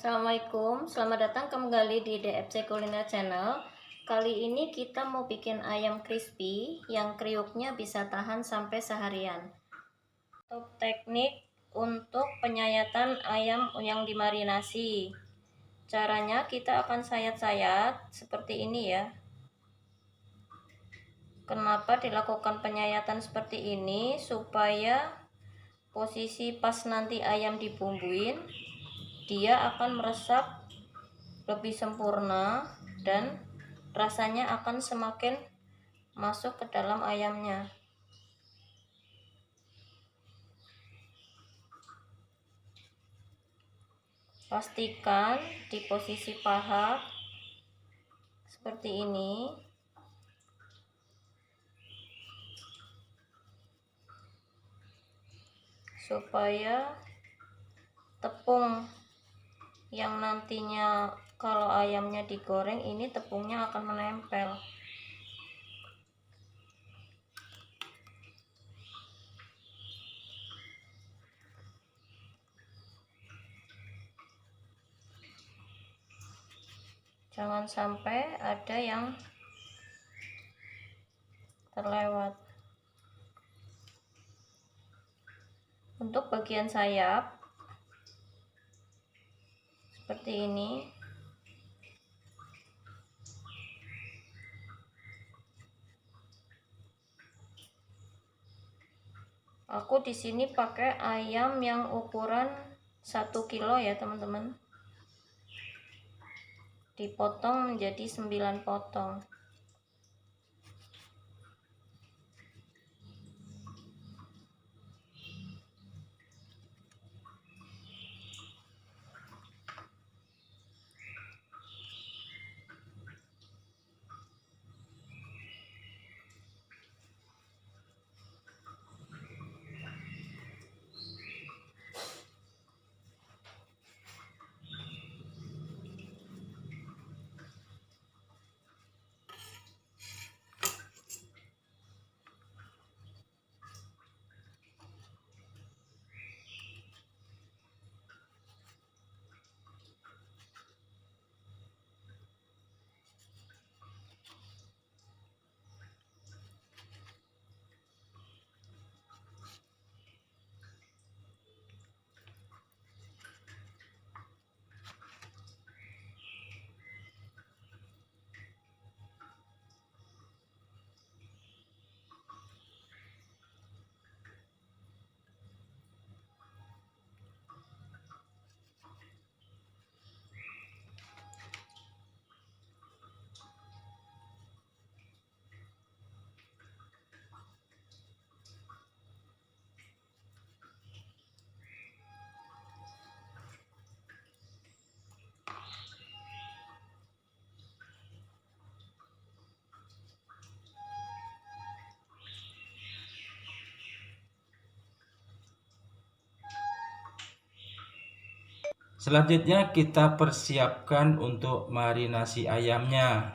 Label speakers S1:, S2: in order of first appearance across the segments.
S1: Assalamualaikum, selamat datang kembali di DFC Kuliner Channel. Kali ini kita mau bikin ayam crispy yang kriuknya bisa tahan sampai seharian. Untuk teknik untuk penyayatan ayam yang dimarinasi, caranya kita akan sayat-sayat seperti ini ya. Kenapa dilakukan penyayatan seperti ini? Supaya posisi pas nanti ayam dibumbuin, dia akan meresap lebih sempurna dan rasanya akan semakin masuk ke dalam ayamnya. Pastikan di posisi paha seperti ini. Supaya tepung yang nantinya kalau ayamnya digoreng ini tepungnya akan menempel. Jangan sampai ada yang terlewat. Untuk bagian sayap seperti ini. Aku di sini pakai ayam yang ukuran 1 kilo ya teman-teman. Dipotong menjadi 9 potong.
S2: Selanjutnya kita persiapkan untuk marinasi ayamnya.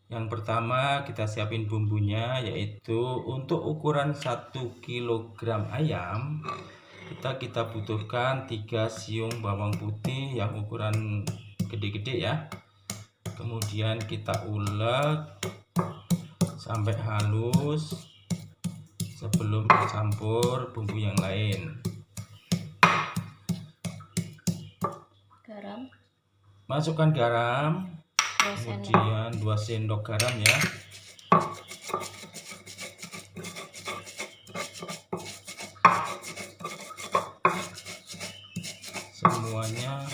S2: Yang pertama kita siapin bumbunya, yaitu untuk ukuran 1 kg ayam kita butuhkan 3 siung bawang putih yang ukuran gede-gede ya. Kemudian kita ulek sampai halus sebelum dicampur bumbu yang lain. Masukkan garam, kemudian 2 sendok garam ya. Semuanya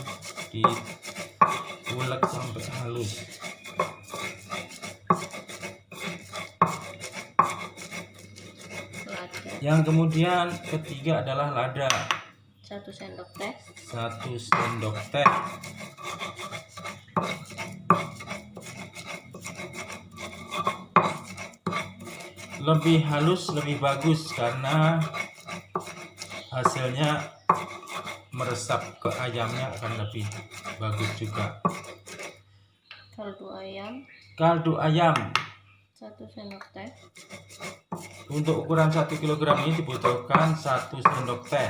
S2: diulek sampai halus. Yang kemudian ketiga adalah lada.
S1: 1 sendok teh.
S2: 1 sendok teh. Lebih halus lebih bagus karena hasilnya meresap ke ayamnya akan lebih bagus juga. Kaldu ayam
S1: 1 sendok teh.
S2: Untuk ukuran 1 kg ini dibutuhkan 1 sendok teh.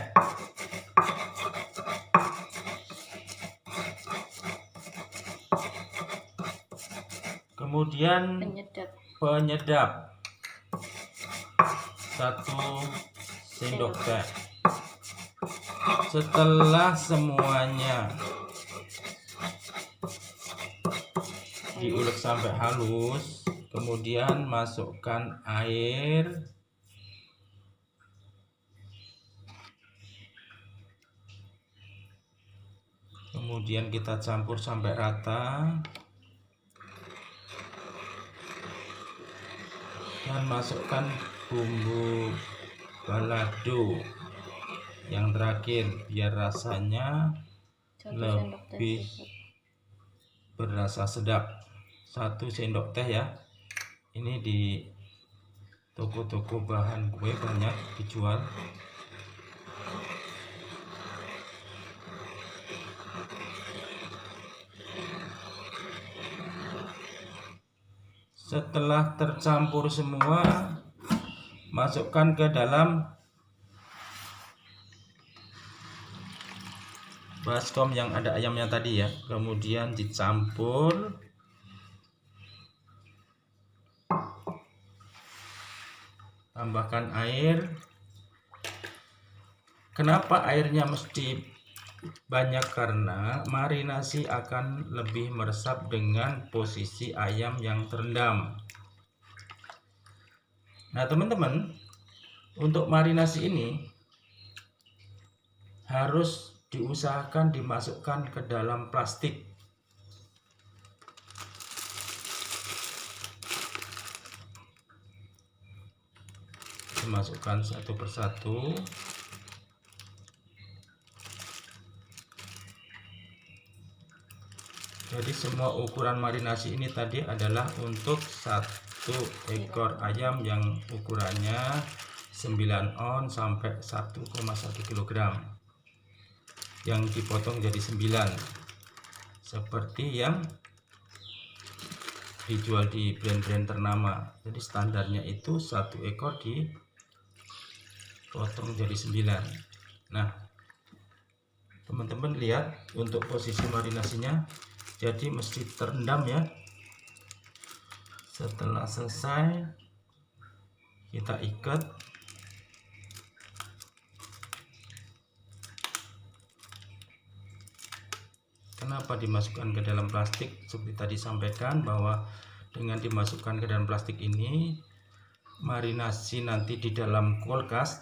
S2: Kemudian penyedap 1 sendok teh. Setelah semuanya diulek sampai halus, kemudian masukkan air. Kemudian kita campur sampai rata. Dan masukkan bumbu balado yang terakhir biar rasanya lebih berasa sedap. 1 sendok teh ya. Ini di toko-toko bahan kue banyak dijual. Setelah tercampur semua, masukkan ke dalam baskom yang ada ayamnya tadi ya. Kemudian dicampur. Tambahkan air. Kenapa airnya mesti banyak? Karena marinasi akan lebih meresap dengan posisi ayam yang terendam. Nah teman-teman, untuk marinasi ini harus diusahakan dimasukkan ke dalam plastik. Dimasukkan satu persatu. Jadi semua ukuran marinasi ini tadi adalah untuk 1 ekor ayam yang ukurannya 9 ons sampai 1,1 kg yang dipotong jadi 9 seperti yang dijual di brand-brand ternama. Jadi standarnya itu 1 ekor dipotong jadi 9. Nah teman-teman lihat untuk posisi marinasinya, jadi mesti terendam ya. Setelah selesai kita ikat. Kenapa dimasukkan ke dalam plastik? Seperti tadi sampaikan bahwa dengan dimasukkan ke dalam plastik ini, marinasi nanti di dalam kulkas.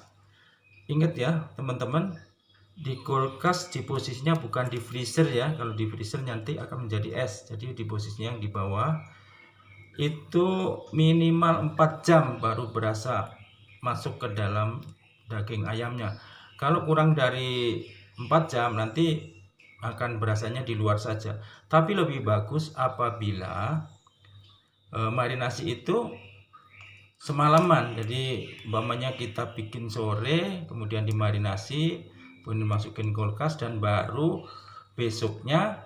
S2: Ingat ya teman-teman, di kulkas di posisinya bukan di freezer ya. Kalau di freezer nanti akan menjadi es. Jadi di posisinya yang di bawah itu minimal 4 jam baru berasa masuk ke dalam daging ayamnya. Kalau kurang dari 4 jam nanti akan berasanya di luar saja. Tapi lebih bagus apabila marinasi itu semalaman. Jadi umpamanya kita bikin sore, kemudian dimarinasi, kemudian dimasukin kulkas, dan baru besoknya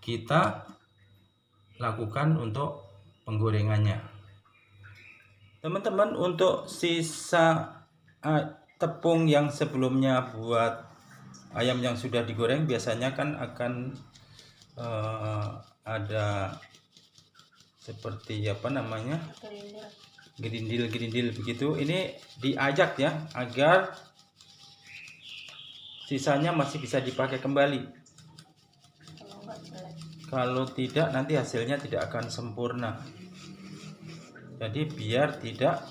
S2: kita lakukan untuk penggorengannya. Teman-teman, untuk sisa tepung yang sebelumnya buat ayam yang sudah digoreng, biasanya kan akan ada seperti apa namanya, gerindil begitu. Ini diajak ya agar sisanya masih bisa dipakai kembali. Kalau tidak nanti hasilnya tidak akan sempurna. Jadi biar tidak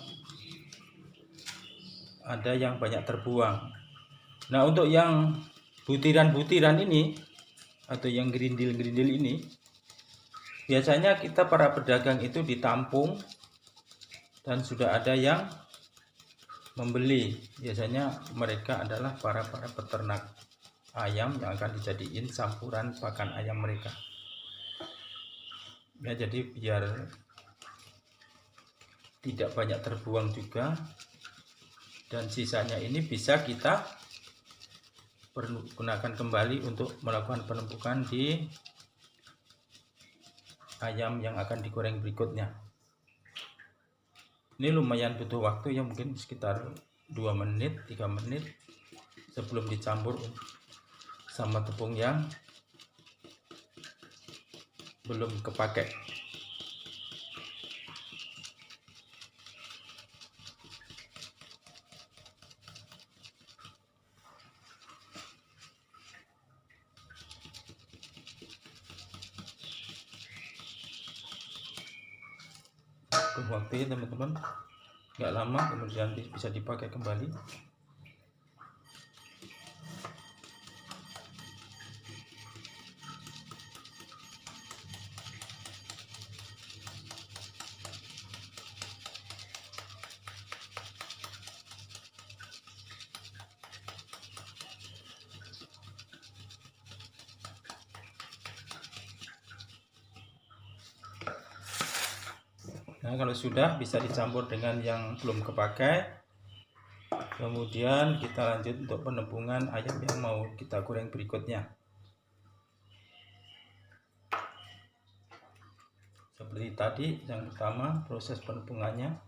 S2: ada yang banyak terbuang. Nah untuk yang butiran-butiran ini atau yang gerindil-gerindil ini, biasanya kita para pedagang itu ditampung dan sudah ada yang membeli. Biasanya mereka adalah para peternak ayam yang akan dijadiin campuran pakan ayam mereka. Ya, jadi biar tidak banyak terbuang juga, dan sisanya ini bisa kita gunakan kembali untuk melakukan penumpukan di ayam yang akan digoreng berikutnya. Ini lumayan butuh waktu ya, mungkin sekitar 2 menit 3 menit sebelum dicampur sama tepung yang belum kepakai. butuh waktu ya teman-teman, nggak lama, kemudian bisa dipakai kembali. Nah, kalau sudah bisa dicampur dengan yang belum kepakai. Kemudian kita lanjut untuk penampungan ayam yang mau kita goreng berikutnya. Seperti tadi, yang pertama proses penampungannya.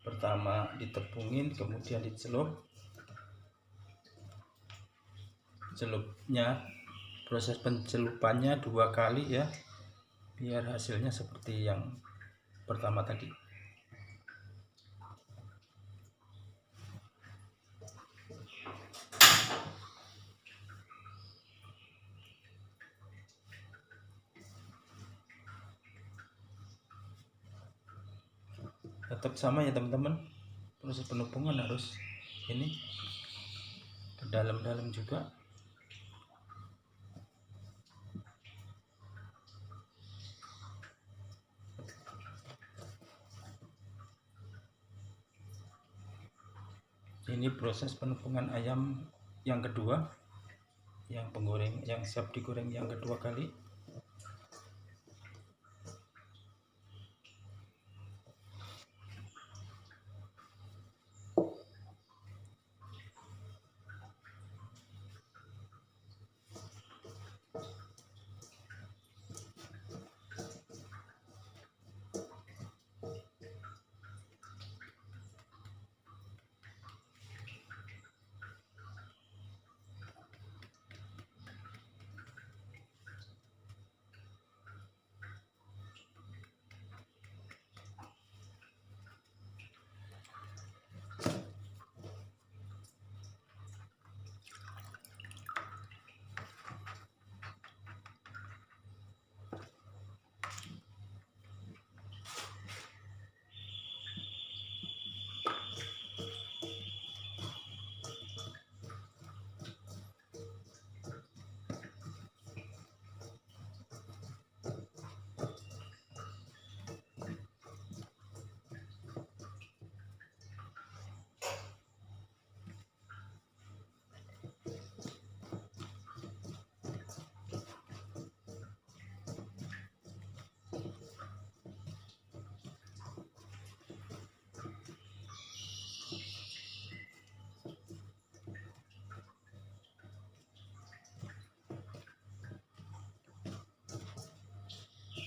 S2: Pertama ditepungin, kemudian dicelup. Celupnya, proses pencelupannya 2 kali ya, biar hasilnya seperti yang pertama tadi. Tetap sama ya teman-teman, proses penumpungan harus ini ke dalam-dalam juga. Ini proses penumpungan ayam yang kedua, yang siap digoreng yang kedua kali.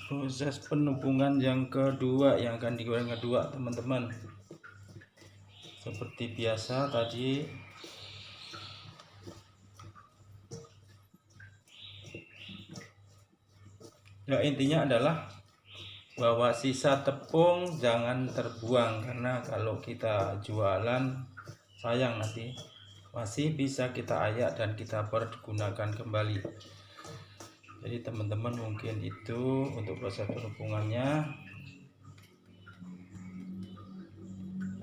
S2: Proses penumpungan yang kedua yang akan digoreng kedua teman-teman, seperti biasa tadi. Ya, intinya adalah bahwa sisa tepung jangan terbuang, karena kalau kita jualan sayang, nanti masih bisa kita ayak dan kita pergunakan kembali. Jadi teman-teman mungkin itu untuk proses penumpungannya.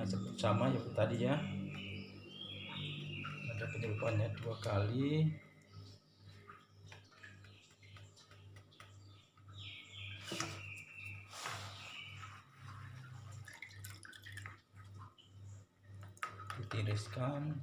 S2: Nah, sama ya tadi ya, ada penyelupannya 2 kali. Ditiriskan.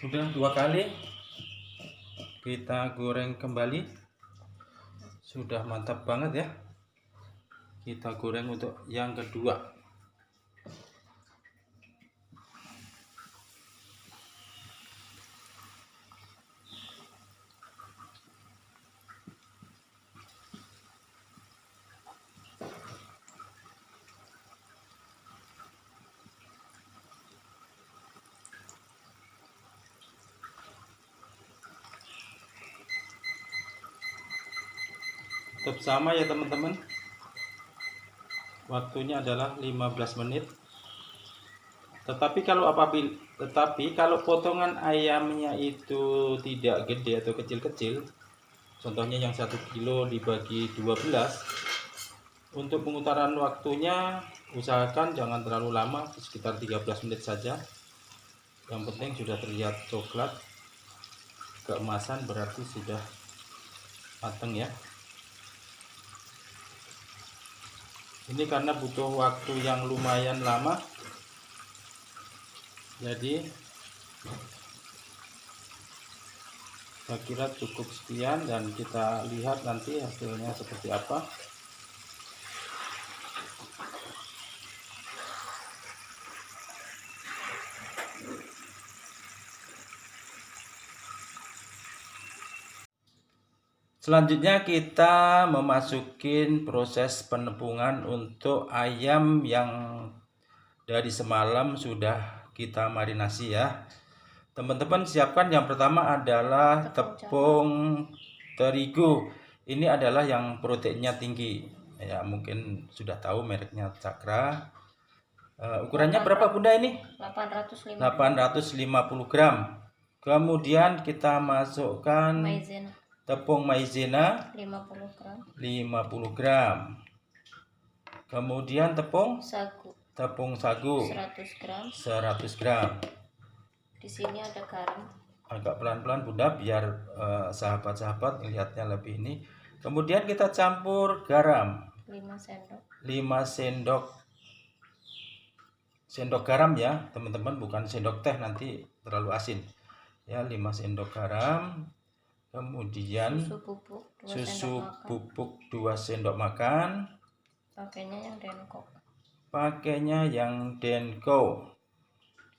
S2: Sudah 2 kali kita goreng kembali, sudah mantap banget ya. Kita goreng untuk yang kedua. Tetap sama ya teman-teman, waktunya adalah 15 menit. Tetapi kalau potongan ayamnya itu tidak gede atau kecil-kecil, contohnya yang 1 kilo dibagi 12, untuk pengutaran waktunya usahakan jangan terlalu lama, sekitar 13 menit saja. Yang penting sudah terlihat coklat keemasan, berarti sudah matang ya. Ini karena butuh waktu yang lumayan lama, jadi saya kira cukup sekian dan kita lihat nanti hasilnya seperti apa. Selanjutnya kita memasukin proses penepungan untuk ayam yang dari semalam sudah kita marinasi ya. Teman-teman siapkan yang pertama adalah tepung terigu. Ini adalah yang proteinnya tinggi. Ya, mungkin sudah tahu mereknya Cakra. Ukurannya berapa Bunda ini?
S1: 850
S2: gram. Kemudian kita masukkan
S1: maizena
S2: tepung maizena
S1: 50 gram,
S2: 50 gram. Kemudian tepung sagu
S1: 100 gram.
S2: 100 gram.
S1: Di sini ada garam.
S2: Agak pelan-pelan Bunda biar sahabat-sahabat melihatnya lebih ini. Kemudian kita campur garam
S1: 5 sendok.
S2: 5 sendok garam ya teman-teman, bukan sendok teh, nanti terlalu asin ya. 5 sendok garam. Kemudian susu bubuk 2 sendok makan. Pakainya yang Denko.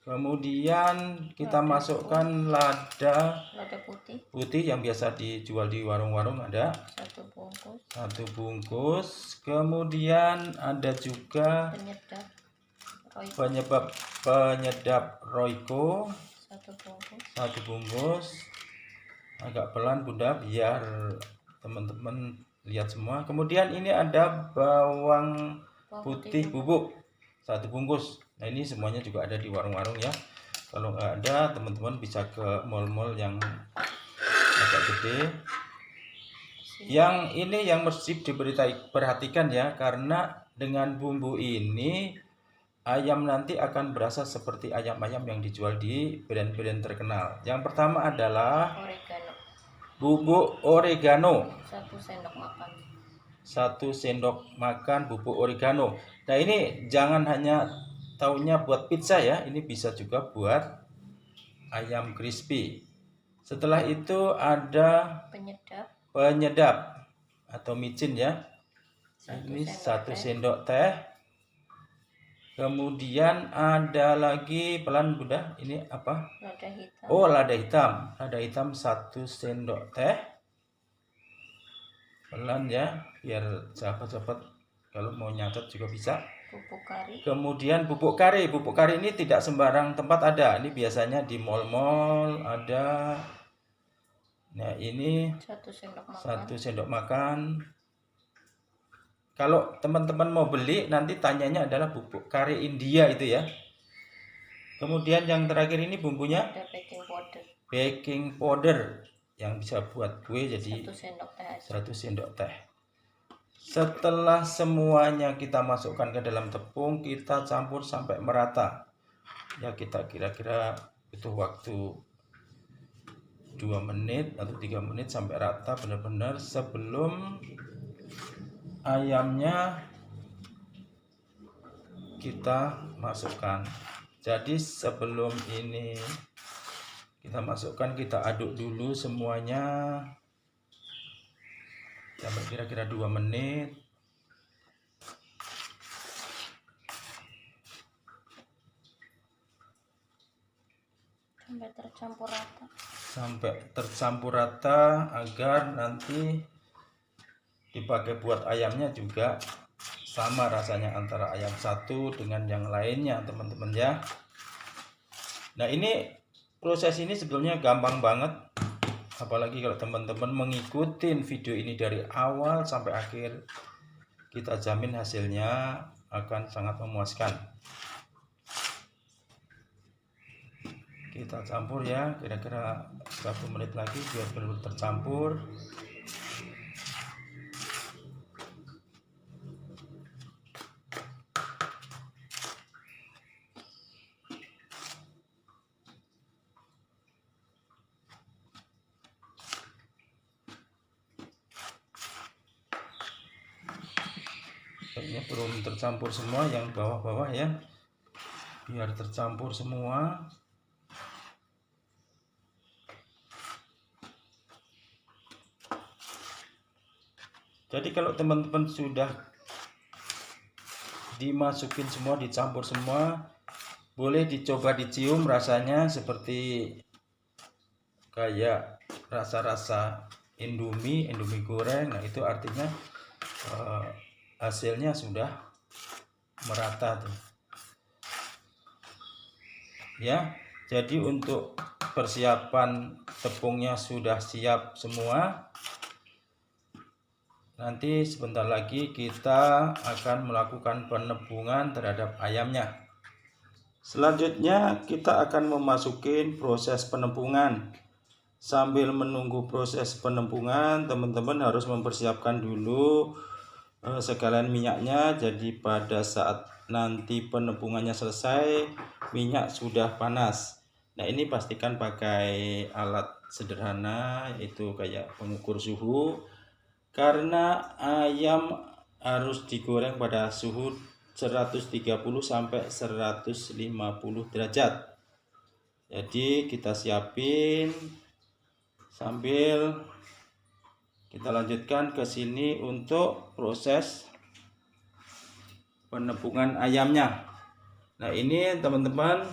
S2: Kemudian kita masukkan lada putih yang biasa dijual di warung-warung, ada 1 bungkus. Kemudian ada juga penyedap Royco 1 bungkus. Agak pelan Bunda biar teman-teman lihat semua. Kemudian ini ada bawang putih bubuk 1 bungkus. Nah ini semuanya juga ada di warung-warung ya. Kalau nggak ada teman-teman bisa ke mall-mall yang agak gede. Yang ini yang mesti diperhatikan ya, karena dengan bumbu ini ayam nanti akan berasa seperti ayam-ayam yang dijual di brand-brand terkenal. Yang pertama adalah bubuk oregano
S1: 1 sendok makan.
S2: 1 sendok makan bubuk oregano. Nah ini jangan hanya taunya buat pizza ya, ini bisa juga buat ayam crispy. Setelah itu ada penyedap atau micin ya. Ini 1 sendok teh. Kemudian ada lagi, pelan Bunda, ini apa?
S1: Lada hitam.
S2: Oh, lada hitam. Lada hitam 1 sendok teh. Pelan ya, biar sahabat-sahabat kalau mau nyatet juga bisa.
S1: Bubuk kari.
S2: Kemudian bubuk kari. Bubuk kari ini tidak sembarang tempat ada. Ini biasanya di mall-mall ada. Nah, ini
S1: 1 sendok makan.
S2: 1 sendok makan. Kalau teman-teman mau beli, nanti tanyanya adalah bubuk kari India itu ya. Kemudian yang terakhir ini bumbunya
S1: ada
S2: baking powder yang bisa buat kue, jadi
S1: 1 sendok teh.
S2: 1 sendok teh. Setelah semuanya kita masukkan ke dalam tepung, kita campur sampai merata. Ya kita kira-kira butuh waktu 2 menit atau 3 menit sampai rata benar-benar sebelum ayamnya kita masukkan. Jadi sebelum ini Kita masukkan, kita aduk dulu semuanya sampai kira-kira 2 menit. Sampai tercampur rata agar nanti dipakai buat ayamnya juga sama rasanya antara ayam satu dengan yang lainnya, teman-teman ya. Nah, ini proses ini sebenarnya gampang banget, apalagi kalau teman-teman mengikuti video ini dari awal sampai akhir, kita jamin hasilnya akan sangat memuaskan. Kita campur ya, kira-kira 1 menit lagi biar benar-benar tercampur. Kayaknya belum tercampur semua, yang bawah-bawah ya, biar tercampur semua. Jadi kalau teman-teman sudah dimasukin semua, dicampur semua, boleh dicoba dicium rasanya seperti kayak rasa-rasa Indomie goreng. Nah, itu artinya hasilnya sudah merata tuh ya. Jadi untuk persiapan tepungnya sudah siap semua. Nanti sebentar lagi kita akan melakukan penepungan terhadap ayamnya. Selanjutnya kita akan memasuki proses penepungan. Sambil menunggu proses penepungan, teman-teman harus mempersiapkan dulu sekalian minyaknya. Jadi pada saat nanti penepungannya selesai, minyak sudah panas. Nah, ini pastikan pakai alat sederhana, yaitu kayak pengukur suhu, karena ayam harus digoreng pada suhu 130 sampai 150 derajat. Jadi kita siapin sambil kita lanjutkan ke sini untuk proses penepungan ayamnya. Nah, ini teman-teman,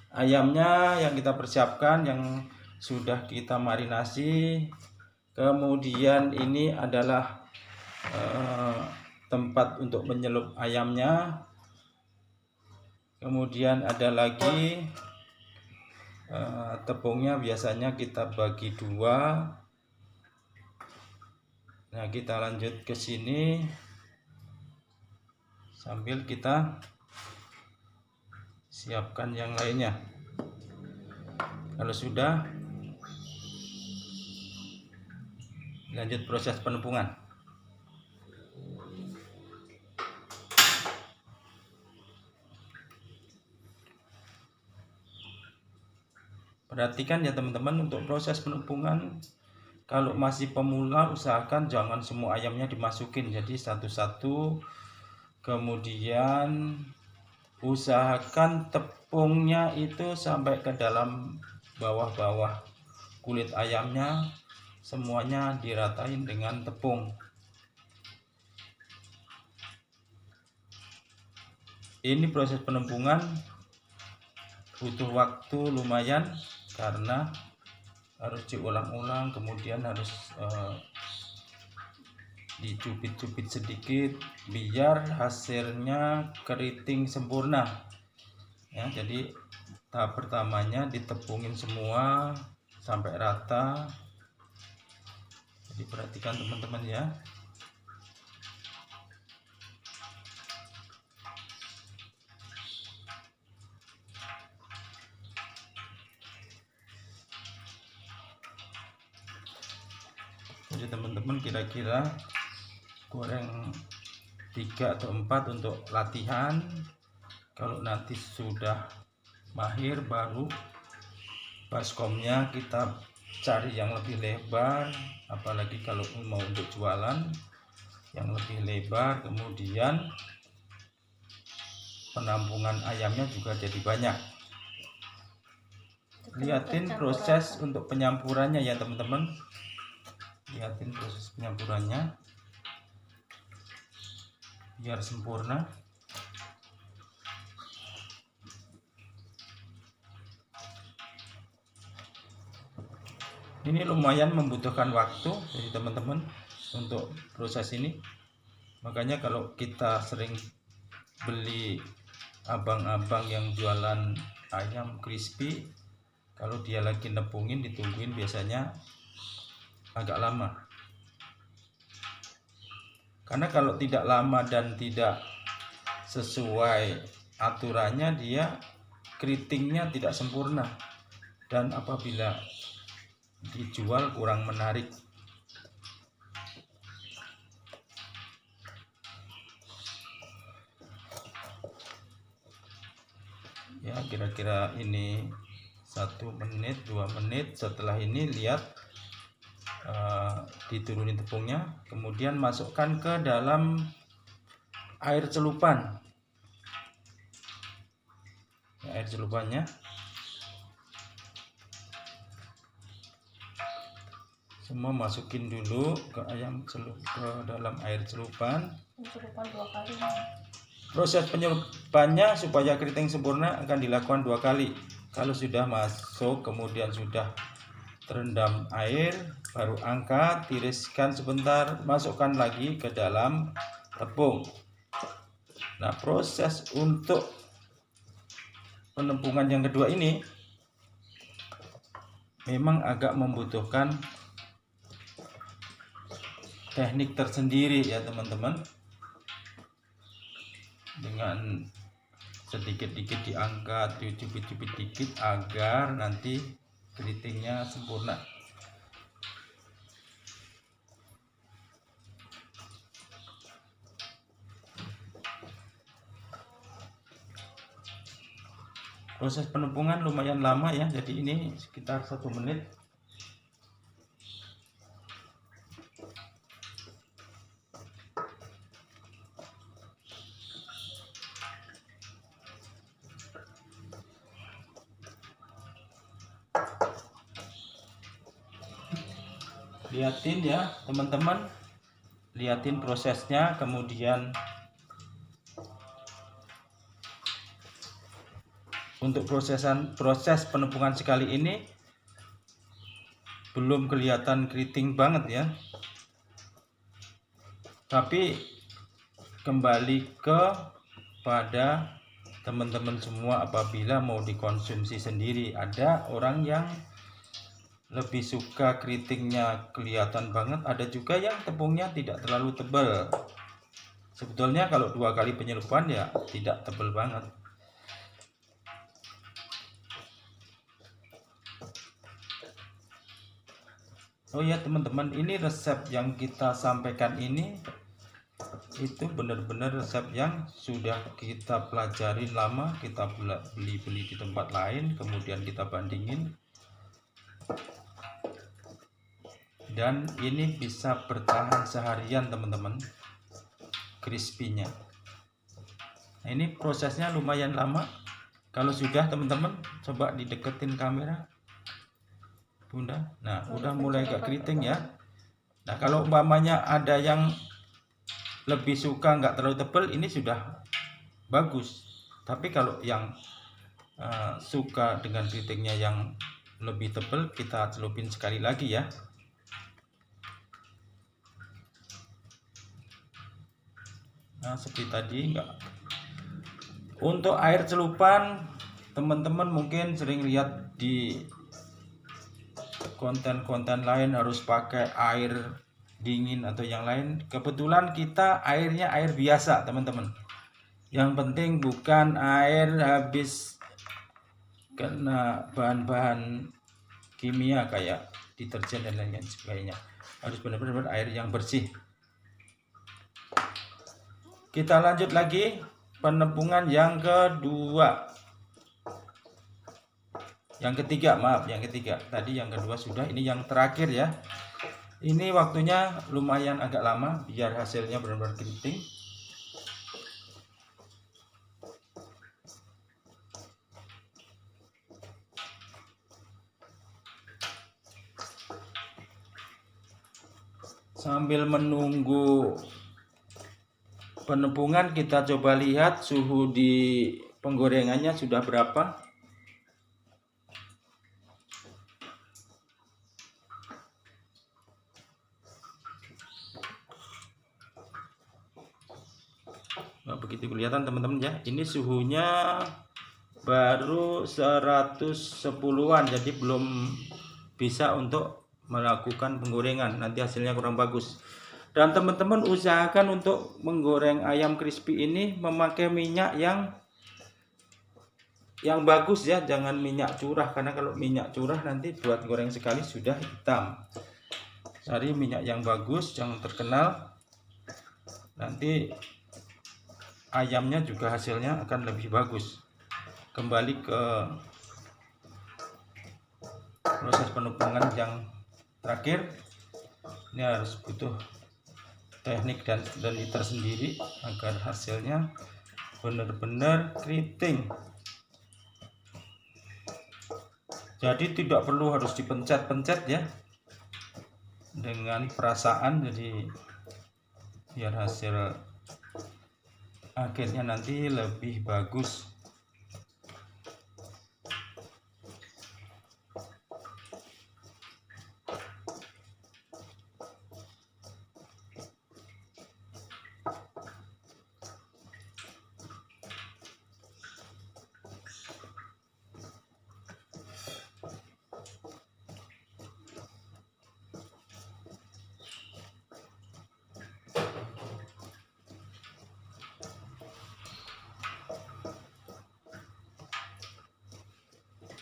S2: ayamnya yang kita persiapkan, yang sudah kita marinasi. Kemudian ini adalah tempat untuk menyelup ayamnya. Kemudian ada lagi tepungnya, biasanya kita bagi 2. Nah, kita lanjut ke sini sambil kita siapkan yang lainnya. Kalau sudah, lanjut proses penepungan. Perhatikan ya teman-teman, untuk proses penepungan, kalau masih pemula usahakan jangan semua ayamnya dimasukin, jadi satu-satu. Kemudian usahakan tepungnya itu sampai ke dalam bawah-bawah kulit ayamnya, semuanya diratain dengan tepung. Ini proses penepungan butuh waktu lumayan karena harus diulang-ulang, kemudian harus dicubit-cubit sedikit biar hasilnya keriting sempurna ya. Jadi tahap pertamanya ditepungin semua sampai rata. Jadi perhatikan teman-teman ya. Jadi teman-teman kira-kira goreng 3 atau 4 untuk latihan. Kalau nanti sudah mahir, baru baskomnya kita cari yang lebih lebar, apalagi kalau mau untuk jualan yang lebih lebar. Kemudian penampungan ayamnya juga jadi banyak. liatin proses untuk penyampurannya ya teman-teman. Liatin proses penyampurannya biar sempurna. Ini lumayan membutuhkan waktu jadi teman-teman untuk proses ini. Makanya kalau kita sering beli abang-abang yang jualan ayam crispy, kalau dia lagi nepungin ditungguin biasanya agak lama. Karena kalau tidak lama dan tidak sesuai aturannya, dia keritingnya tidak sempurna, dan apabila dijual kurang menarik. Ya kira-kira ini 1 menit 2 menit. Setelah ini lihat diturunin tepungnya, kemudian masukkan ke dalam air celupan. Air celupannya semua masukin dulu ke dalam air celupan.
S1: Celupan 2 kali.
S2: Proses penyelupannya supaya keriting sempurna akan dilakukan 2 kali. Kalau sudah masuk kemudian sudah terendam air, baru angkat, tiriskan sebentar, masukkan lagi ke dalam tepung. Nah, proses untuk penempungan yang kedua ini memang agak membutuhkan teknik tersendiri ya teman-teman. Dengan sedikit-sedikit diangkat, dicubit-cubit dikit agar nanti keritingnya sempurna. Proses penumpungan lumayan lama ya, jadi ini sekitar 1 menit. Liatin ya teman-teman, liatin prosesnya. Kemudian untuk proses penumpungan sekali ini belum kelihatan keriting banget ya, tapi kembali kepada teman-teman semua apabila mau dikonsumsi sendiri. Ada orang yang lebih suka keritingnya kelihatan banget, ada juga yang tepungnya tidak terlalu tebal. Sebetulnya kalau 2 kali penyelupan ya tidak tebal banget. Oh ya teman-teman, ini resep yang kita sampaikan ini itu benar-benar resep yang sudah kita pelajari lama, kita beli di tempat lain, kemudian kita bandingin, dan ini bisa bertahan seharian teman-teman crispy-nya. Nah, ini prosesnya lumayan lama. Kalau sudah teman-teman coba dideketin kamera Bunda. Nah, udah mulai agak keriting ya. Nah, kalau umpamanya ada yang lebih suka nggak terlalu tebal, ini sudah bagus. Tapi kalau yang suka dengan keritingnya yang lebih tebal, kita celupin sekali lagi ya. Nah, seperti tadi enggak. Untuk air celupan, teman-teman mungkin sering lihat di konten-konten lain harus pakai air dingin atau yang lain. Kebetulan kita airnya air biasa teman-teman. Yang penting bukan air habis kena bahan-bahan kimia kayak deterjen dan lain sebagainya. Harus benar-benar air yang bersih. Kita lanjut lagi penumpungan yang kedua. Yang ketiga, maaf, yang ketiga. Tadi yang kedua sudah, ini yang terakhir ya. Ini waktunya lumayan agak lama biar hasilnya benar-benar keriting. Sambil menunggu penepungan, kita coba lihat suhu di penggorengannya sudah berapa. Nah, begitu kelihatan teman-teman ya. Ini suhunya baru 110-an, jadi belum bisa untuk melakukan penggorengan. Nanti hasilnya kurang bagus. Dan teman-teman usahakan untuk menggoreng ayam crispy ini memakai minyak yang bagus ya, jangan minyak curah, karena kalau minyak curah nanti buat goreng sekali sudah hitam. Cari minyak yang bagus, yang terkenal, nanti ayamnya juga hasilnya akan lebih bagus. Kembali ke proses penupungan yang terakhir, ini harus butuh teknik dan tersendiri agar hasilnya benar-benar keriting. Jadi tidak perlu harus dipencet-pencet ya, dengan perasaan, jadi biar hasil akhirnya nanti lebih bagus.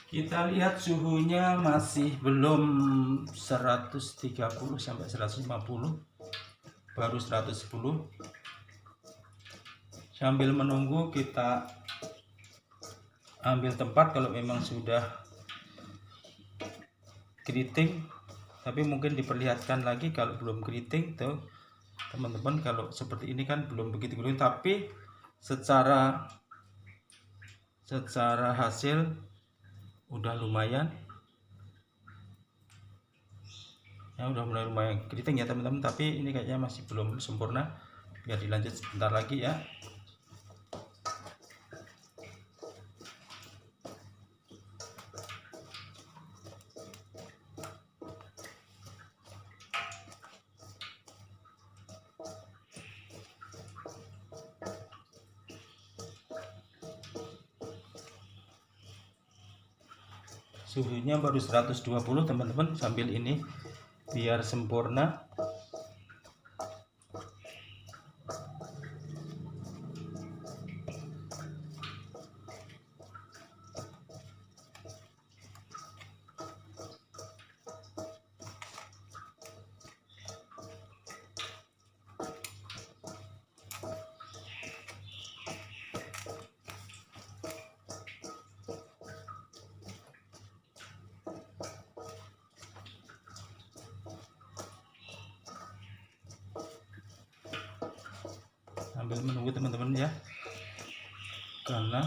S2: Kita lihat suhunya masih belum 130 sampai 150, baru 110. Sambil menunggu kita ambil tempat kalau memang sudah keriting, tapi mungkin diperlihatkan lagi kalau belum keriting tuh teman-teman. Kalau seperti ini kan belum begitu keriting, tapi secara hasil udah lumayan ya, udah mulai lumayan keriting ya teman-teman, tapi ini kayaknya masih belum sempurna. Biar dilanjut sebentar lagi ya. Suhunya baru 120 teman-teman. Sambil ini biar sempurna. Sambil menunggu teman-teman ya, karena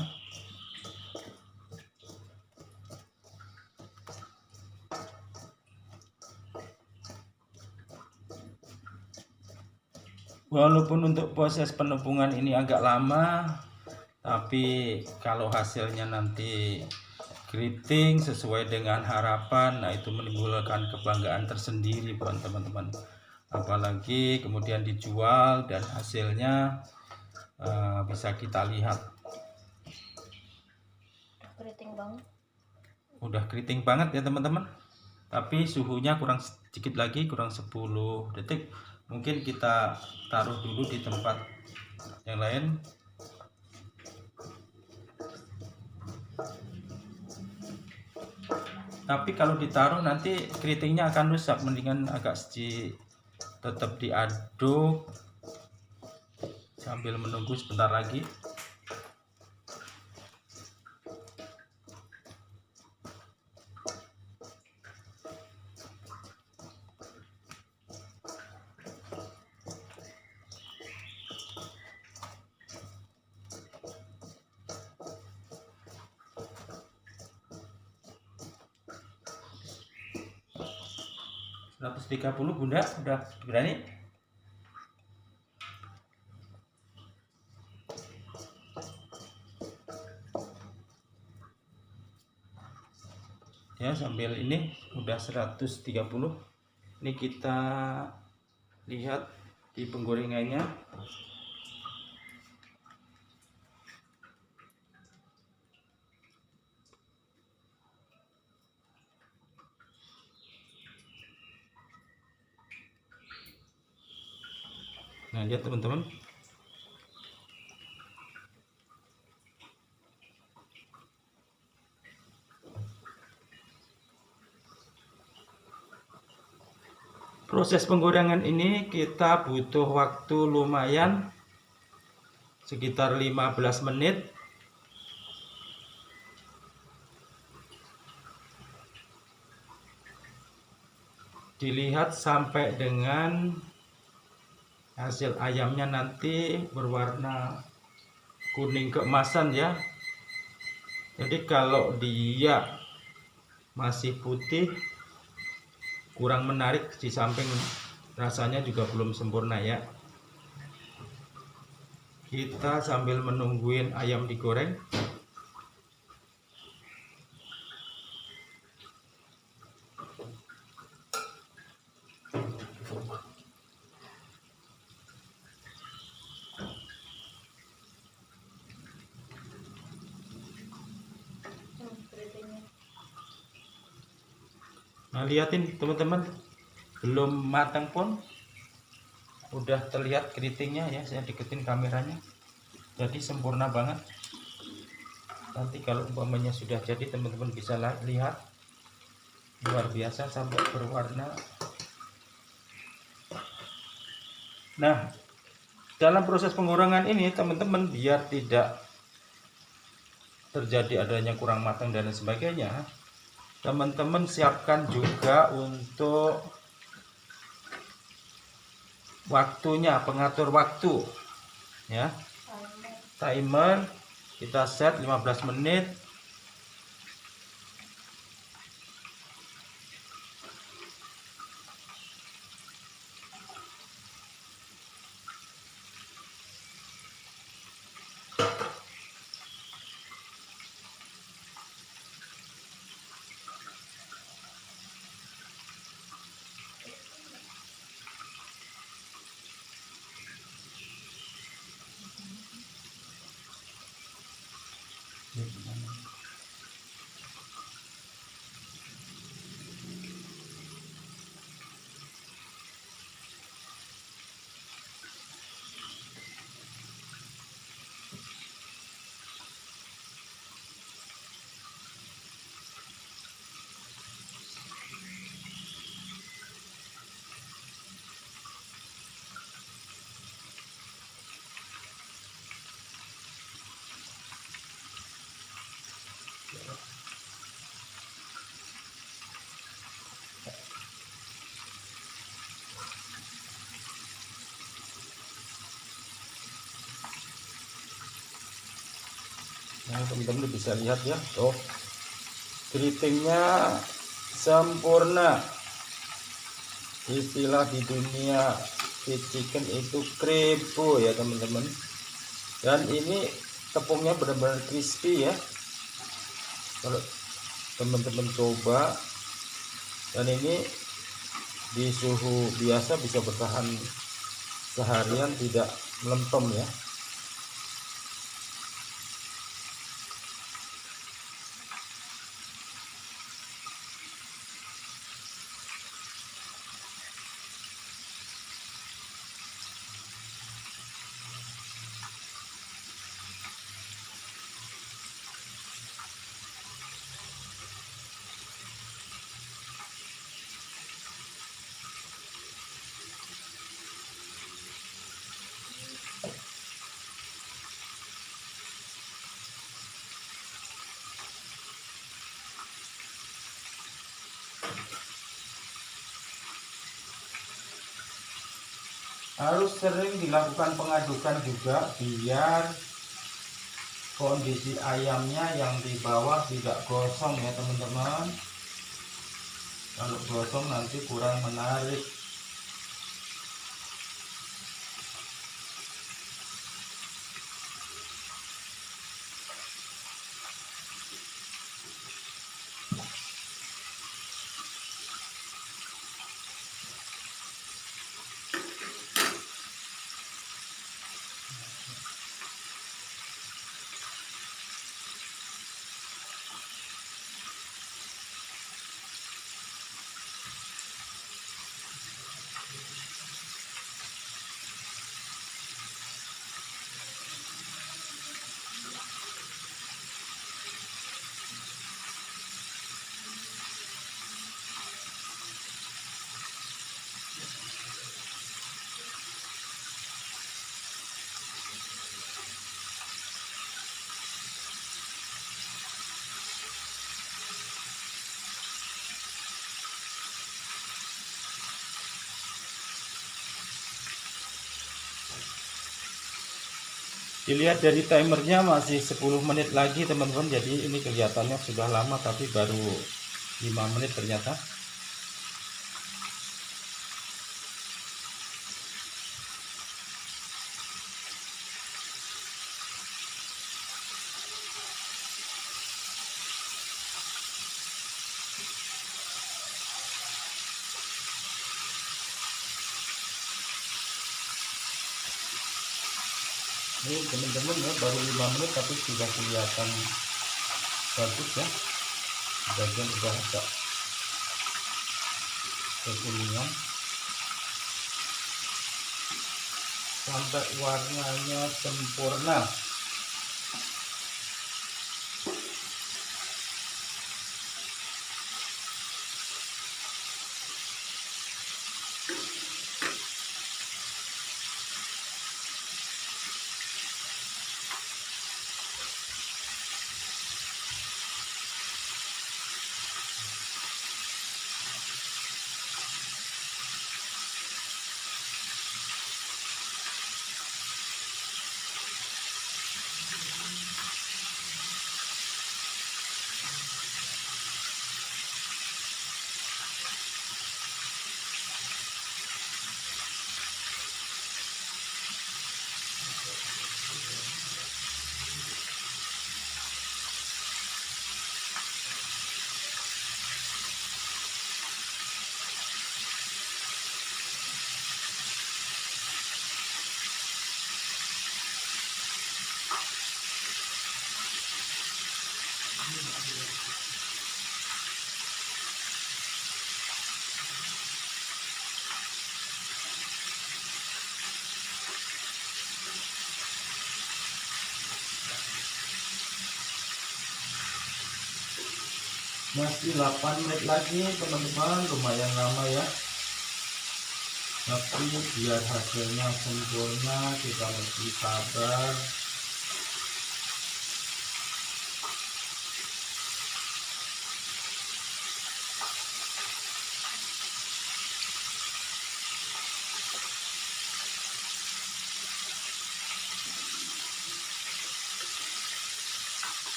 S2: walaupun untuk proses penepungan ini agak lama, tapi kalau hasilnya nanti keriting sesuai dengan harapan, nah itu menimbulkan kebanggaan tersendiri buat teman-teman. Apalagi kemudian dijual dan hasilnya bisa kita lihat
S1: Keriting banget.
S2: Udah keriting banget ya teman-teman, tapi suhunya kurang sedikit lagi, kurang 10 detik. Mungkin kita taruh dulu di tempat yang lain. Tapi kalau ditaruh nanti keritingnya akan rusak, mendingan agak tetap diaduk sambil menunggu sebentar lagi. 130 Bunda, udah berani? Ya, sambil ini udah 130. Ini kita lihat di penggorengannya. Nah, lihat teman-teman. Proses penggorengan ini kita butuh waktu lumayan sekitar 15 menit. Dilihat sampai dengan hasil ayamnya nanti berwarna kuning keemasan ya. Jadi kalau dia masih putih, kurang menarik, di samping rasanya juga belum sempurna ya. Kita sambil menungguin ayam digoreng. Nah, lihatin teman-teman, belum matang pun udah terlihat keritingnya ya. Saya deketin kameranya, jadi sempurna banget. Nanti kalau umpamanya sudah jadi, teman-teman bisa lihat, luar biasa sampai berwarna. Nah, dalam proses penggorengan ini teman-teman, biar tidak terjadi adanya kurang matang dan sebagainya, teman-teman siapkan juga untuk waktunya, pengatur waktu ya. Timer kita set 15 menit. Nah, teman-teman bisa lihat ya, tuh keritingnya sempurna. Istilah di dunia fried chicken itu krebo ya teman-teman. Dan ini tepungnya benar-benar crispy ya. Kalau teman-teman coba, dan ini di suhu biasa bisa bertahan seharian tidak melempem ya. Harus sering dilakukan pengadukan juga biar kondisi ayamnya yang di bawah tidak gosong ya teman-teman. Kalau gosong nanti kurang menarik. Dilihat dari timernya masih 10 menit lagi teman-teman, jadi ini kelihatannya sudah lama tapi baru 5 menit ternyata. Ini teman-teman ya, baru 5 menit tapi sudah kelihatan bagus ya, bagian udah agak kekuningan sampai warnanya sempurna. Masih 8 menit lagi teman-teman, lumayan lama ya, tapi biar hasilnya sempurna kita mesti sabar.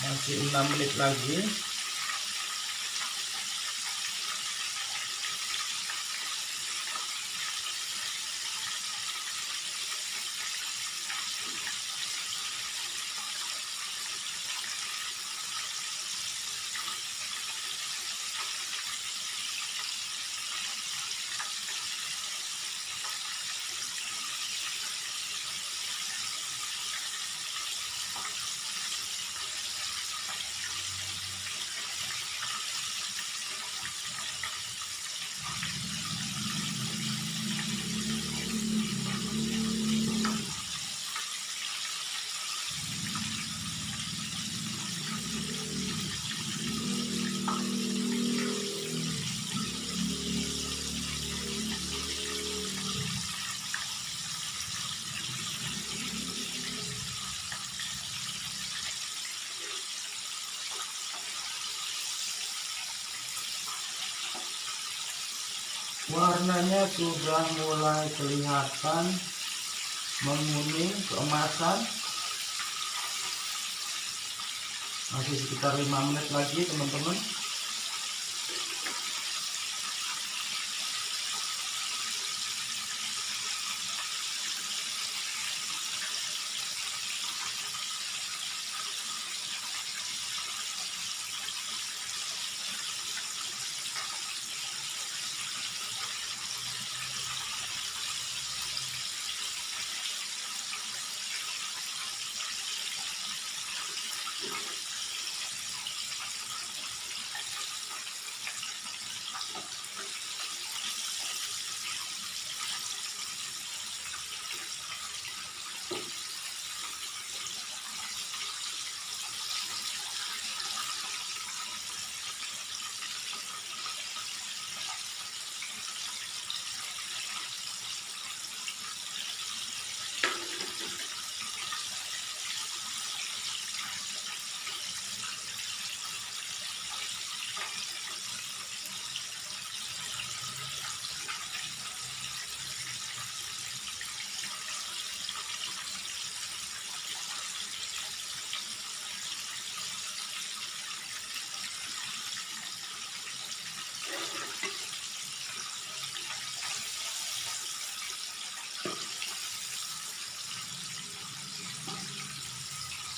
S2: Masih 6 menit lagi. Warnanya sudah mulai kelihatan menguning keemasan. Masih sekitar 5 menit lagi teman-teman.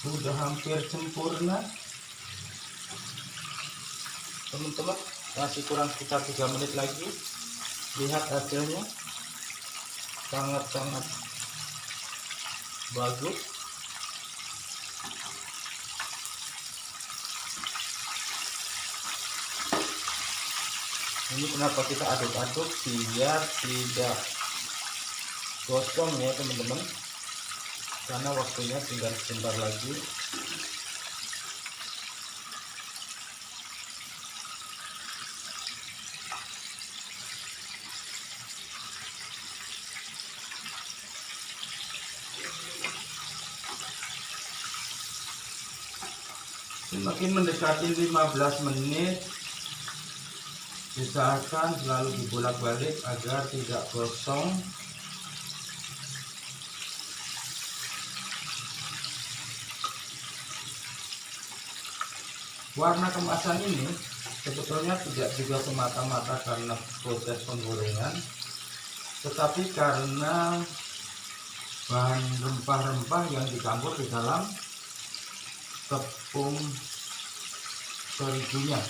S2: Sudah hampir sempurna teman-teman, masih kurang sekitar 3 menit lagi. Lihat hasilnya, sangat-sangat bagus. Ini kenapa kita aduk-aduk biar tidak gosong ya teman-teman, karena waktunya tinggal sebentar lagi. Semakin mendekati 15 menit, usahakan selalu dibolak-balik agar tidak gosong. Warna kemasan ini sebetulnya tidak juga semata-mata karena proses penggorengan, tetapi karena bahan rempah-rempah yang dicampur di dalam tepung terigunya.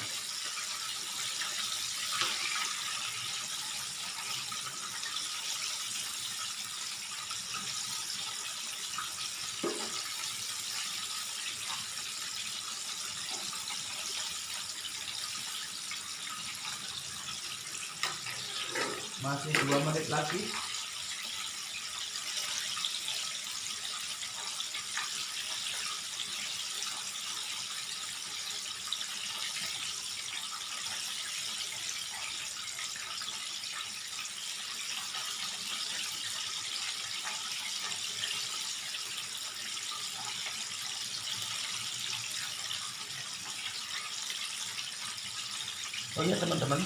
S2: Masih 2 menit lagi. Oh ya teman-teman,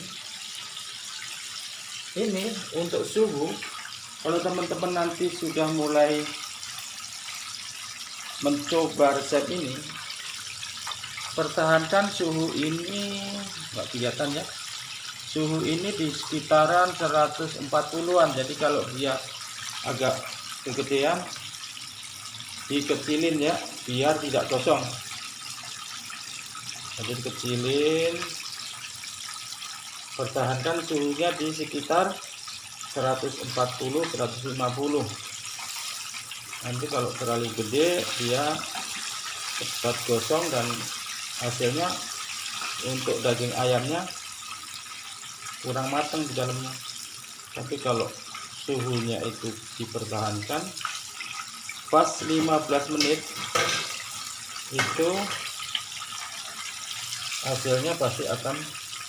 S2: ini untuk suhu, kalau teman-teman nanti sudah mulai mencoba resep ini, pertahankan suhu ini, nggak kelihatan ya, suhu ini di sekitaran 140-an. Jadi kalau dia agak kegedean, dikecilin ya, biar tidak gosong. Jadi dikecilin, pertahankan suhunya di sekitar 140-150. Nanti kalau terlalu gede dia cepat gosong dan hasilnya untuk daging ayamnya kurang matang di dalamnya. Tapi kalau suhunya itu dipertahankan pas 15 menit itu hasilnya pasti akan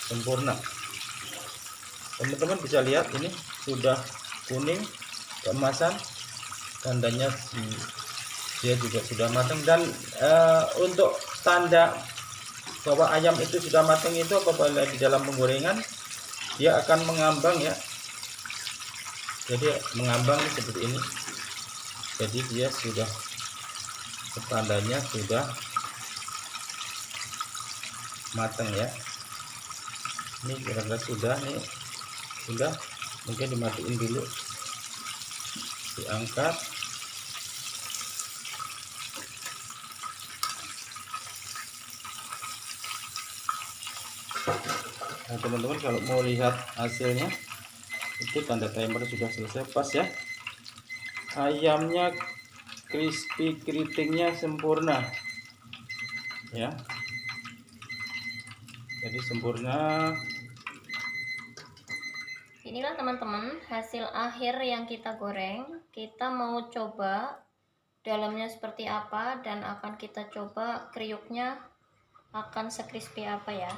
S2: sempurna. Teman-teman bisa lihat ini sudah kuning keemasan, tandanya dia juga sudah matang. Dan untuk tanda bahwa ayam itu sudah matang itu apabila di dalam penggorengan dia akan mengambang ya, jadi mengambang seperti ini, jadi dia sudah tandanya sudah matang ya. Ini kira-kira sudah nih, sudah, mungkin dimatiin dulu, diangkat. Nah teman-teman, kalau mau lihat hasilnya itu tanda timer sudah selesai pas ya, ayamnya crispy, keritingnya sempurna ya, jadi sempurna.
S1: Inilah teman-teman hasil akhir yang kita goreng. Kita mau coba dalamnya seperti apa dan akan kita coba kriuknya akan sekrispy apa ya.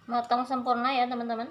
S1: Matang sempurna ya teman-teman.